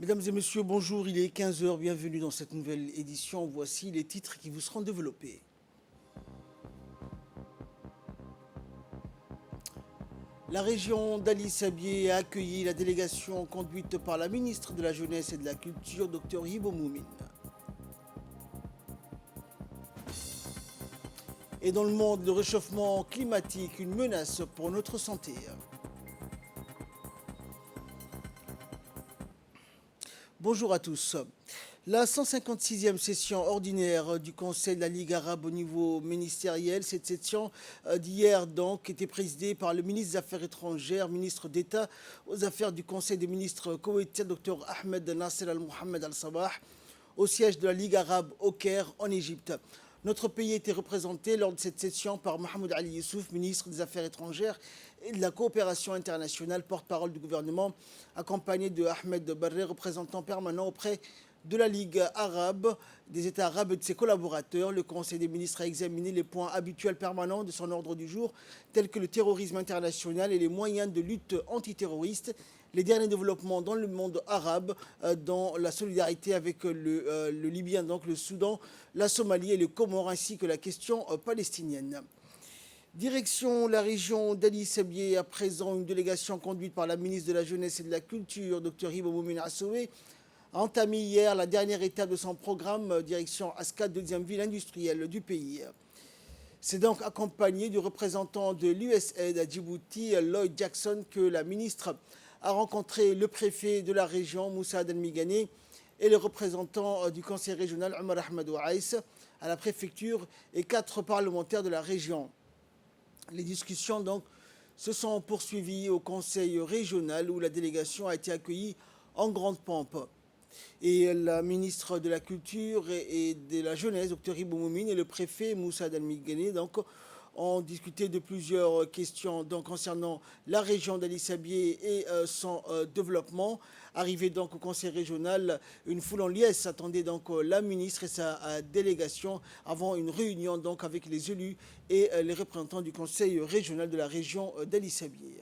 Mesdames et messieurs, bonjour, il est 15 heures. Bienvenue dans cette nouvelle édition. Voici les titres qui vous seront développés. La région d'Ali Sabié a accueilli la délégation conduite par la ministre de la Jeunesse et de la Culture, Dr Hibo Moumine. Et dans le monde, le réchauffement climatique, une menace pour notre santé. Bonjour à tous. La 156e session ordinaire du Conseil de la Ligue arabe au niveau ministériel, cette session d'hier donc était présidée par le ministre des Affaires étrangères, ministre d'État aux Affaires du Conseil des ministres koweïtien, Dr Ahmed Nasser Al-Mohamed Al-Sabah, au siège de la Ligue arabe au Caire, en Égypte. Notre pays était représenté lors de cette session par Mohamed Ali Youssouf, ministre des Affaires étrangères et de la coopération internationale, porte-parole du gouvernement, accompagné de Ahmed Barré, représentant permanent auprès de la Ligue arabe, des États arabes et de ses collaborateurs. Le Conseil des ministres a examiné les points habituels permanents de son ordre du jour, tels que le terrorisme international et les moyens de lutte antiterroriste, les derniers développements dans le monde arabe, dans la solidarité avec le Libyen, donc le Soudan, la Somalie et le Comores, ainsi que la question palestinienne. Direction la région d'Ali Sabié, à présent une délégation conduite par la ministre de la Jeunesse et de la Culture, Dr Hibo Moumine Assoué, a entamé hier la dernière étape de son programme direction Ascat, deuxième ville industrielle du pays. C'est donc accompagné du représentant de l'USAID à Djibouti, Lloyd Jackson, que la ministre a rencontré le préfet de la région, Moussa Adelmigane, et le représentant du conseil régional, Omar Ahmadou Aïs, à la préfecture, et 4 parlementaires de la région. Les discussions donc se sont poursuivies au conseil régional où la délégation a été accueillie en grande pompe. Et la ministre de la Culture et de la Jeunesse, Dr Hibo Moumine, et le préfet Moussa Dalmigane, donc, ont discuté de plusieurs questions donc, concernant la région d'Ali Sabié et son développement. Arrivé donc au conseil régional, une foule en liesse attendait donc la ministre et sa délégation avant une réunion donc avec les élus et les représentants du conseil régional de la région d'Ali Sabié.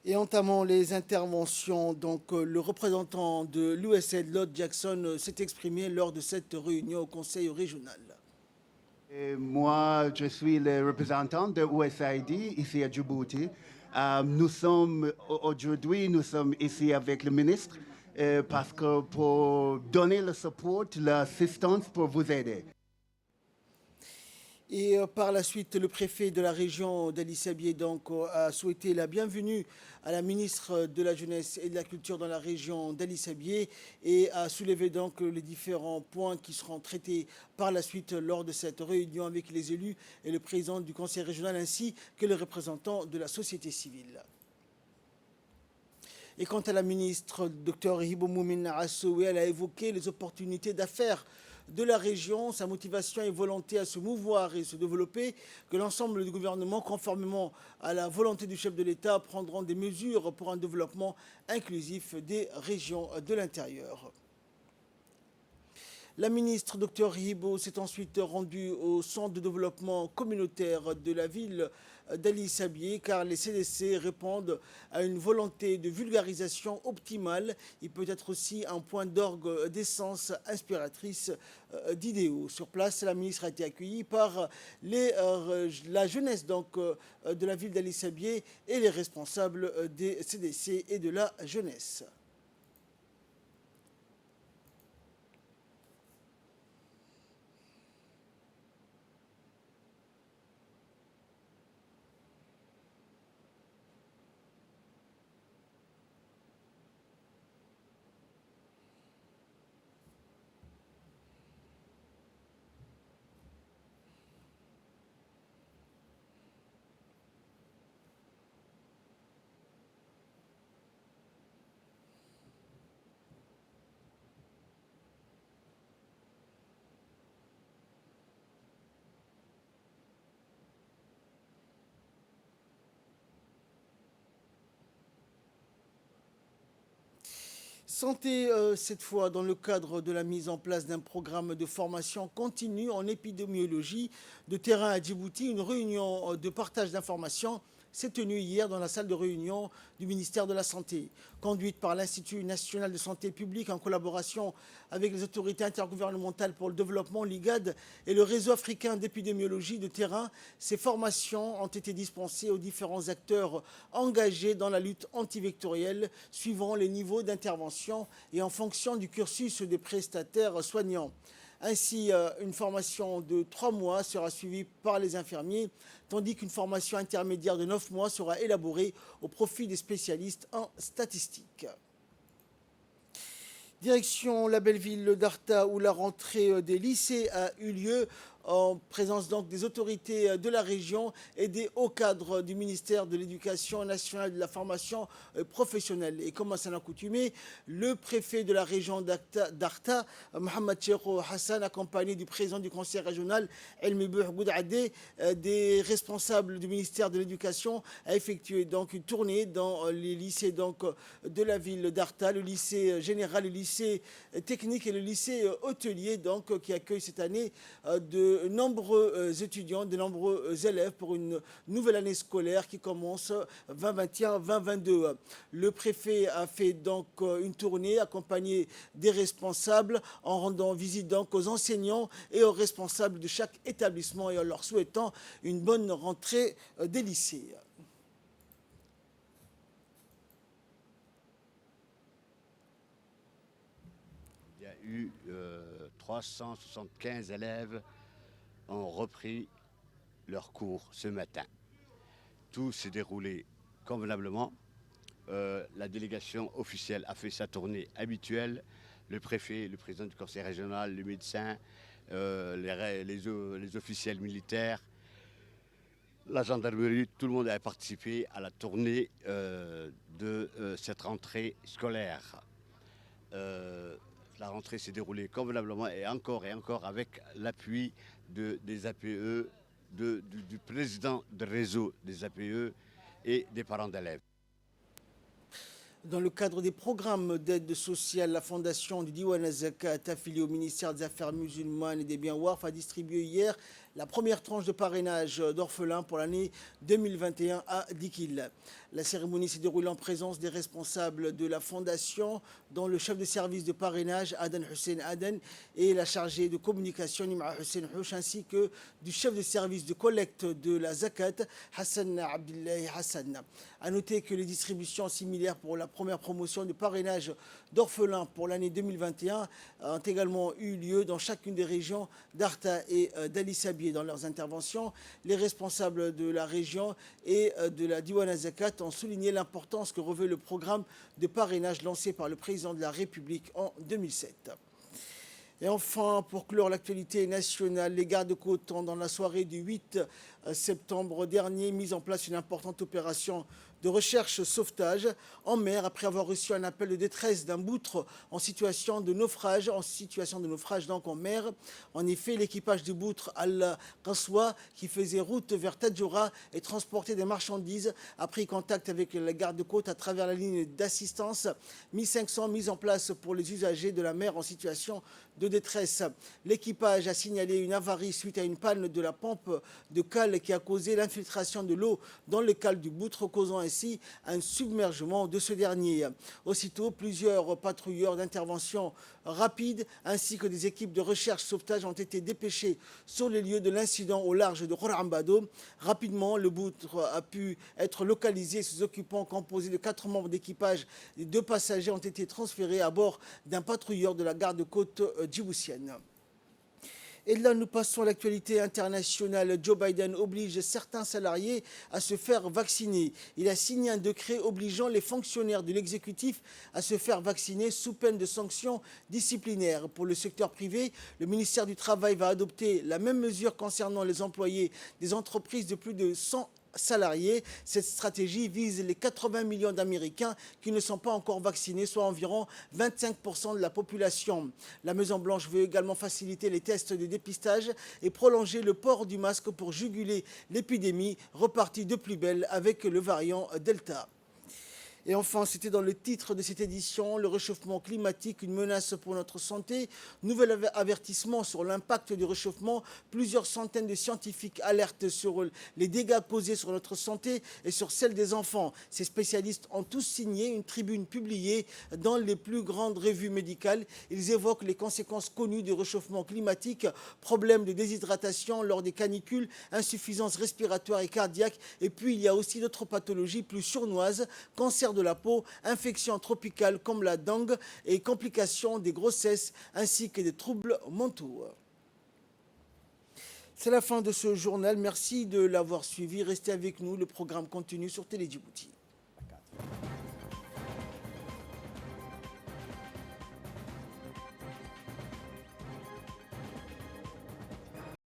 Et entamant les interventions, donc le représentant de l'USAID, Lloyd Jackson, s'est exprimé lors de cette réunion au conseil régional. Et moi, je suis le représentant de USAID ici à Djibouti. Nous sommes ici avec le ministre parce que pour donner le support, l'assistance pour vous aider. Et par la suite, le préfet de la région d'Ali Sabié donc, a souhaité la bienvenue à la ministre de la Jeunesse et de la Culture dans la région d'Ali Sabié et a soulevé donc les différents points qui seront traités par la suite lors de cette réunion avec les élus et le président du conseil régional ainsi que les représentants de la société civile. Et quant à la ministre, Dr Hibo Moumine Assoué, elle a évoqué les opportunités d'affaires de la région, sa motivation et volonté à se mouvoir et se développer, que l'ensemble du gouvernement, conformément à la volonté du chef de l'État, prendront des mesures pour un développement inclusif des régions de l'intérieur. La ministre Dr Hibo s'est ensuite rendue au centre de développement communautaire de la ville d'Ali Sabié car les CDC répondent à une volonté de vulgarisation optimale. Il peut être aussi un point d'orgue d'essence inspiratrice d'idéaux. Sur place, la ministre a été accueillie par la jeunesse donc, de la ville d'Ali Sabié et les responsables des CDC et de la jeunesse. Santé, cette fois, dans le cadre de la mise en place d'un programme de formation continue en épidémiologie de terrain à Djibouti, une réunion de partage d'informations s'est tenue hier dans la salle de réunion du ministère de la Santé, conduite par l'Institut national de santé publique en collaboration avec les autorités intergouvernementales pour le développement, l'IGAD, et le réseau africain d'épidémiologie de terrain. Ces formations ont été dispensées aux différents acteurs engagés dans la lutte antivectorielle, suivant les niveaux d'intervention et en fonction du cursus des prestataires soignants. Ainsi, une formation de 3 mois sera suivie par les infirmiers, tandis qu'une formation intermédiaire de 9 mois sera élaborée au profit des spécialistes en statistique. Direction la belle ville d'Arta, où la rentrée des lycées a eu lieu en présence donc des autorités de la région et des hauts cadres du ministère de l'Éducation nationale et de la formation professionnelle. Et comme à s'en accoutumé, le préfet de la région d'Arta, Mohamed Cheikh Hassan, accompagné du président du conseil régional, Elmi Boudadé, des responsables du ministère de l'Éducation, a effectué donc une tournée dans les lycées donc, de la ville d'Arta, le lycée général, le lycée technique et le lycée hôtelier donc, qui accueille cette année de nombreux étudiants, de nombreux élèves pour une nouvelle année scolaire qui commence 2021-2022. Le préfet a fait donc une tournée accompagnée des responsables en rendant visite donc aux enseignants et aux responsables de chaque établissement et en leur souhaitant une bonne rentrée des lycées. Il y a eu 375 élèves ont repris leurs cours ce matin. Tout s'est déroulé convenablement. La délégation officielle a fait sa tournée habituelle. Le préfet, le président du conseil régional, le médecin, les officiels militaires, la gendarmerie, tout le monde a participé à la tournée de cette rentrée scolaire. La rentrée s'est déroulée convenablement et encore avec l'appui des APE, du président du réseau des APE et des parents d'élèves. Dans le cadre des programmes d'aide sociale, la fondation du Diwan Zakat, affiliée au ministère des Affaires musulmanes et des biens WARF, a distribué hier la première tranche de parrainage d'orphelins pour l'année 2021 à Dikil. La cérémonie s'est déroulée en présence des responsables de la fondation, dont le chef de service de parrainage, Aden Hussein Aden, et la chargée de communication, Nima Hussein Houch, ainsi que du chef de service de collecte de la Zakat, Hassan Abdullahi Hassan. A noter que les distributions similaires pour la première promotion de parrainage d'orphelins pour l'année 2021 ont également eu lieu dans chacune des régions d'Arta et d'Ali Sabieh. Dans leurs interventions, les responsables de la région et de la Diwana Zakat ont souligné l'importance que revêt le programme de parrainage lancé par le président de la République en 2007. Et enfin, pour clore l'actualité nationale, les gardes-côtes ont, dans la soirée du 8 septembre dernier, mis en place une importante opération de recherche-sauvetage en mer après avoir reçu un appel de détresse d'un boutre en situation de naufrage, donc en mer. En effet, l'équipage du boutre Al-Qaswa, qui faisait route vers Tadjoura et transportait des marchandises, a pris contact avec la garde-côte à travers la ligne d'assistance 1500 mise en place pour les usagers de la mer en situation de détresse. L'équipage a signalé une avarie suite à une panne de la pompe de cale qui a causé l'infiltration de l'eau dans le cale du boutre, causant ainsi un submergement de ce dernier. Aussitôt, plusieurs patrouilleurs d'intervention rapide ainsi que des équipes de recherche-sauvetage ont été dépêchés sur les lieux de l'incident au large de Khorambado. Rapidement, le boutre a pu être localisé. Ses occupants, composés de 4 membres d'équipage et 2 passagers, ont été transférés à bord d'un patrouilleur de la garde-côte djiboutienne. Et là, nous passons à l'actualité internationale. Joe Biden oblige certains salariés à se faire vacciner. Il a signé un décret obligeant les fonctionnaires de l'exécutif à se faire vacciner sous peine de sanctions disciplinaires. Pour le secteur privé, le ministère du Travail va adopter la même mesure concernant les employés des entreprises de plus de 100 salariés. Cette stratégie vise les 80 millions d'Américains qui ne sont pas encore vaccinés, soit environ 25% de la population. La Maison-Blanche veut également faciliter les tests de dépistage et prolonger le port du masque pour juguler l'épidémie repartie de plus belle avec le variant Delta. Et enfin, c'était dans le titre de cette édition, le réchauffement climatique, une menace pour notre santé. Nouvel avertissement sur l'impact du réchauffement. Plusieurs centaines de scientifiques alertent sur les dégâts causés sur notre santé et sur celle des enfants. Ces spécialistes ont tous signé une tribune publiée dans les plus grandes revues médicales. Ils évoquent les conséquences connues du réchauffement climatique, problèmes de déshydratation lors des canicules, insuffisance respiratoire et cardiaque. Et puis, il y a aussi d'autres pathologies plus sournoises, cancer de la peau, infections tropicales comme la dengue et complications des grossesses ainsi que des troubles mentaux. C'est la fin de ce journal. Merci de l'avoir suivi. Restez avec nous. Le programme continue sur Télé Djibouti.